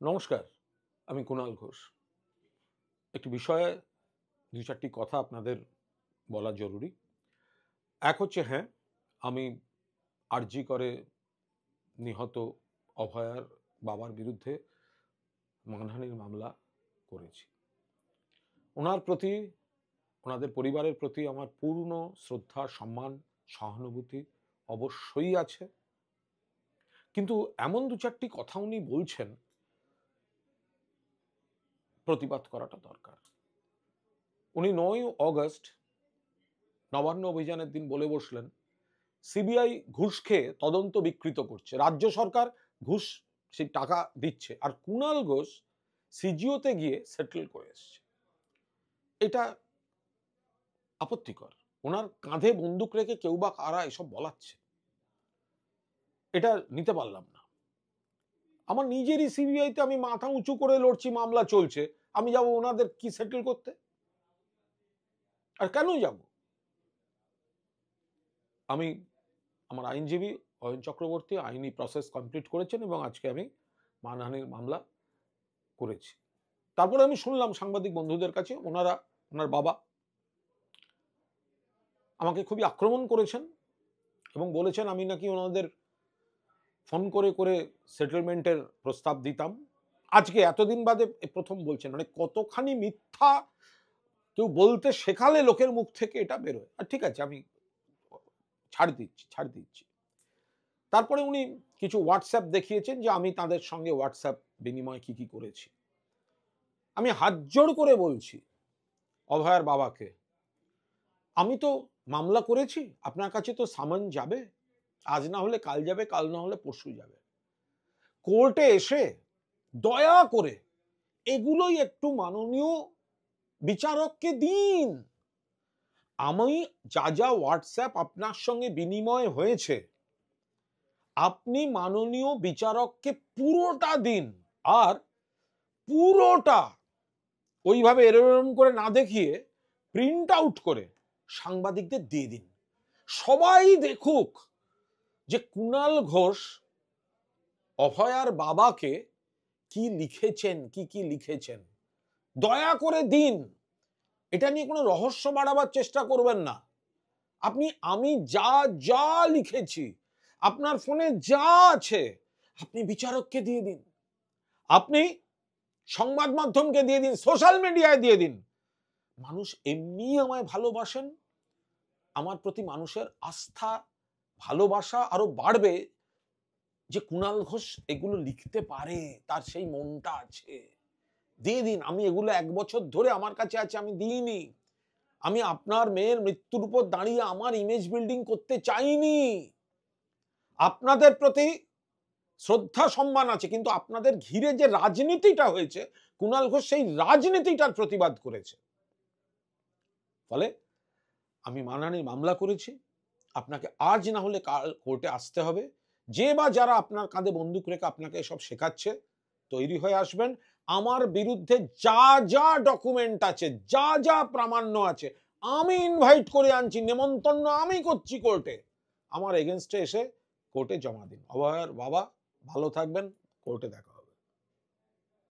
নমস্কার, আমি কুণাল ঘোষ। একটি বিষয়ে দু চারটি কথা আপনাদের বলা জরুরি। এক হচ্ছে, হ্যাঁ, আমি আরজি করে নিহত অভয়ার বাবার বিরুদ্ধে মানহানির মামলা করেছি। ওনার প্রতি, ওনাদের পরিবারের প্রতি আমার পূর্ণ শ্রদ্ধা, সম্মান, সহানুভূতি অবশ্যই আছে। কিন্তু এমন দু চারটি কথা উনি বলছেন, প্রতিবাদ করাটা দরকার। উনি 9 অগস্ট নবান্ন অভিযানের দিন বলে বসলেন, সিবিআই ঘুষ খেয়ে তদন্ত বিকৃত করছে, রাজ্য সরকার ঘুষ সেই টাকা দিচ্ছে, আর কুণাল ঘোষ সিজিওতে গিয়ে সেটেল করে এসছে। এটা আপত্তিকর। ওনার কাঁধে বন্দুক রেখে কেউ বা কারা এসব বলাচ্ছে, এটা নিতে পারলাম না। আমার নিজেরই সিবিআইতে আমি মাথা উঁচু করে লড়ছি, মামলা চলছে, আমি যাব ওনাদের কি সেটেল করতে? আর কেন যাব? আমি, আমার আইনজীবী অয়ন চক্রবর্তী আইনি প্রসেস কমপ্লিট করেছেন এবং আজকে আমি মানহানির মামলা করেছি। তারপরে আমি শুনলাম সাংবাদিক বন্ধুদের কাছে, ওনার বাবা আমাকে খুবই আক্রমণ করেছেন এবং বলেছেন আমি নাকি ওনাদের ফোন করে করে সেটেলমেন্টের প্রস্তাব দিতাম। আজকে এতদিন বাদে প্রথম বলছেন, মানে কতখানি মিথ্যা কেউ বলতে শেখালে লোকের মুখ থেকে এটা বেরোয়। আর ঠিক আছে, আমি ছাড় দিচ্ছি। তারপরে উনি কিছু হোয়াটসঅ্যাপ দেখিয়েছেন যে আমি তাদের সঙ্গে হোয়াটসঅ্যাপ বিনিময় কি কি করেছি। আমি হাত জোড় করে বলছি অভয়ার বাবাকে, আমি তো মামলা করেছি, আপনার কাছে তো সামন যাবে, আজ না হলে কাল যাবে, কাল না হলে পরশু যাবে। কোর্টে এসে দয়া করে এগুলোই একটু মাননীয় বিচারককে দিন। আমি যা হোয়াটসঅ্যাপ আপনার সঙ্গে বিনিময় হয়েছে, আপনি মাননীয় বিচারককে পুরোটা দিন, আর পুরোটা ওইভাবে এরকম করে না দেখিয়ে প্রিন্ট আউট করে সাংবাদিকদের দিয়ে দিন। সবাই দেখুক যে কুণাল ঘোষ অভয়ার বাবাকে কি লিখেছেন, কি লিখেছেন। দয়া করে দিন। এটা নিয়ে কোনো রহস্য বাড়াবার চেষ্টা করবেন না। আমি যা লিখেছি, আপনার ফোনে যা আছে, আপনি বিচারককে দিয়ে দিন, আপনি সংবাদ মাধ্যমকে দিয়ে দিন, সোশ্যাল মিডিয়ায় দিয়ে দিন। মানুষ এমনি আমায় ভালোবাসেন, আমার প্রতি মানুষের আস্থা, ভালোবাসা আরো বাড়বে যে কুণাল ঘোষ এগুলো লিখতে পারে, তার সেই মনটা আছে। দিয়ে দিন। আমি এগুলো 1 বছর ধরে আমার কাছে আছে, আমি দিইনি। আমি আপনার মেয়ের মৃত্যুর উপর দাঁড়িয়ে আমার ইমেজ বিল্ডিং করতে চাইনি। আপনাদের প্রতি শ্রদ্ধা সম্মান আছে, কিন্তু আপনাদের ঘিরে যে রাজনীতিটা হয়েছে, কুণাল ঘোষ সেই রাজনীতিটার প্রতিবাদ করেছে। ফলে আমি মানহানির মামলা করেছি। আপনাকে আজ না হলে কাল কোর্টে আসতে হবে। যে বা যারা আপনার কাঁধে বন্দুক রেখে আপনাকে এসব শেখাচ্ছে, তৈরি হয়ে আসবেন। আমার বিরুদ্ধে যা ডকুমেন্ট আছে, যা প্রামাণ্য আছে, আমি ইনভাইট করে আনছি, নেমন্তন্ন আমি করছি কোর্টে। আমার এগেনস্টে এসে কোর্টে জমা দিন। অভয়ার বাবা ভালো থাকবেন, কোর্টে দেখা।